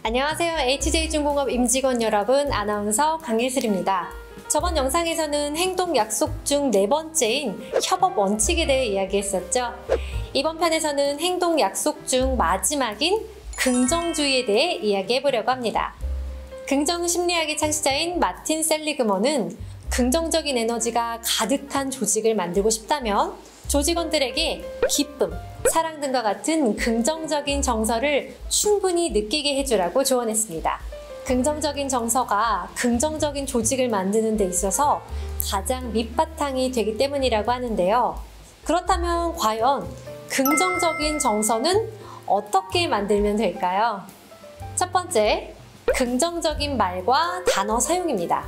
안녕하세요. HJ중공업 임직원 여러분, 아나운서 강예슬입니다. 저번 영상에서는 행동 약속 중 네 번째인 협업 원칙에 대해 이야기했었죠. 이번 편에서는 행동 약속 중 마지막인 긍정주의에 대해 이야기해보려고 합니다. 긍정 심리학의 창시자인 마틴 셀리그먼은 긍정적인 에너지가 가득한 조직을 만들고 싶다면 조직원들에게 기쁨, 사랑 등과 같은 긍정적인 정서를 충분히 느끼게 해주라고 조언했습니다. 긍정적인 정서가 긍정적인 조직을 만드는 데 있어서 가장 밑바탕이 되기 때문이라고 하는데요. 그렇다면 과연 긍정적인 정서는 어떻게 만들면 될까요? 첫 번째, 긍정적인 말과 단어 사용입니다.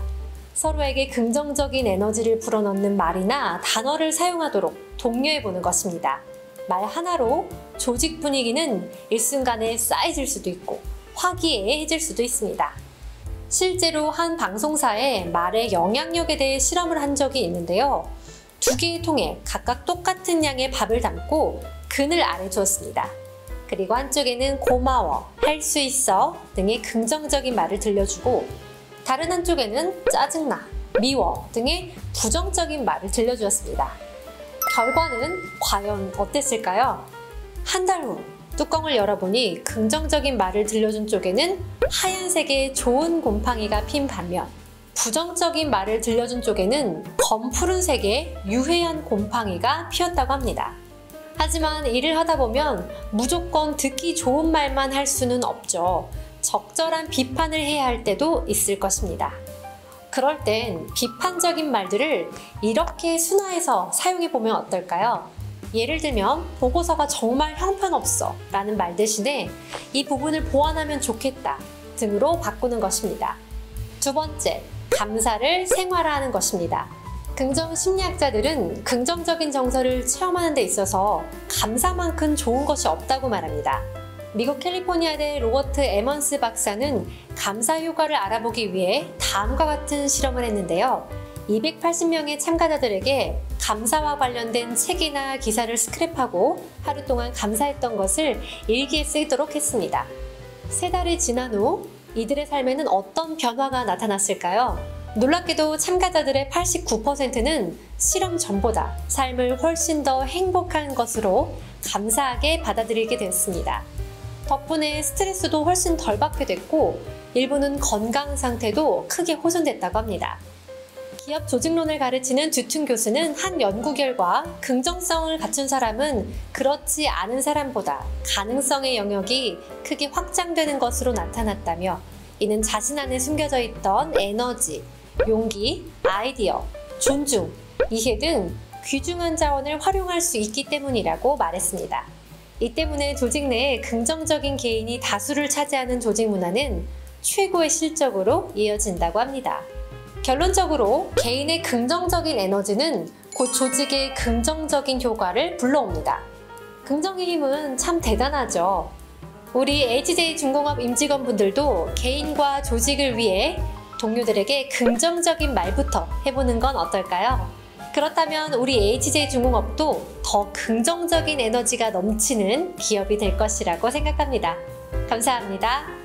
서로에게 긍정적인 에너지를 불어넣는 말이나 단어를 사용하도록 독려해보는 것입니다. 말 하나로 조직 분위기는 일순간에 쌓여질 수도 있고 화기애애해질 수도 있습니다. 실제로 한 방송사에 말의 영향력에 대해 실험을 한 적이 있는데요. 두 개의 통에 각각 똑같은 양의 밥을 담고 그늘 아래 두었습니다. 그리고 한쪽에는 고마워, 할 수 있어 등의 긍정적인 말을 들려주고 다른 한쪽에는 짜증나, 미워 등의 부정적인 말을 들려주었습니다. 결과는 과연 어땠을까요? 한 달 후 뚜껑을 열어보니 긍정적인 말을 들려준 쪽에는 하얀색의 좋은 곰팡이가 핀 반면 부정적인 말을 들려준 쪽에는 검푸른색의 유해한 곰팡이가 피었다고 합니다. 하지만 일을 하다 보면 무조건 듣기 좋은 말만 할 수는 없죠. 적절한 비판을 해야 할 때도 있을 것입니다. 그럴 땐 비판적인 말들을 이렇게 순화해서 사용해보면 어떨까요? 예를 들면 보고서가 정말 형편없어 라는 말 대신에 이 부분을 보완하면 좋겠다 등으로 바꾸는 것입니다. 두 번째, 감사를 생활화하는 것입니다. 긍정 심리학자들은 긍정적인 정서를 체험하는 데 있어서 감사만큼 좋은 것이 없다고 말합니다. 미국 캘리포니아대 로버트 에먼스 박사는 감사 효과를 알아보기 위해 다음과 같은 실험을 했는데요. 280명의 참가자들에게 감사와 관련된 책이나 기사를 스크랩하고 하루 동안 감사했던 것을 일기에 쓰도록 했습니다. 3달이 지난 후 이들의 삶에는 어떤 변화가 나타났을까요? 놀랍게도 참가자들의 89%는 실험 전보다 삶을 훨씬 더 행복한 것으로 감사하게 받아들이게 됐습니다. 덕분에 스트레스도 훨씬 덜 받게 됐고 일부는 건강 상태도 크게 호전됐다고 합니다. 기업 조직론을 가르치는 듀툰 교수는 한 연구 결과 긍정성을 갖춘 사람은 그렇지 않은 사람보다 가능성의 영역이 크게 확장되는 것으로 나타났다며 이는 자신 안에 숨겨져 있던 에너지, 용기, 아이디어, 존중, 이해 등 귀중한 자원을 활용할 수 있기 때문이라고 말했습니다. 이 때문에 조직 내에 긍정적인 개인이 다수를 차지하는 조직 문화는 최고의 실적으로 이어진다고 합니다. 결론적으로 개인의 긍정적인 에너지는 곧 조직의 긍정적인 효과를 불러옵니다. 긍정의 힘은 참 대단하죠. 우리 HJ중공업 임직원분들도 개인과 조직을 위해 동료들에게 긍정적인 말부터 해보는 건 어떨까요? 그렇다면 우리 HJ중공업도 더 긍정적인 에너지가 넘치는 기업이 될 것이라고 생각합니다. 감사합니다.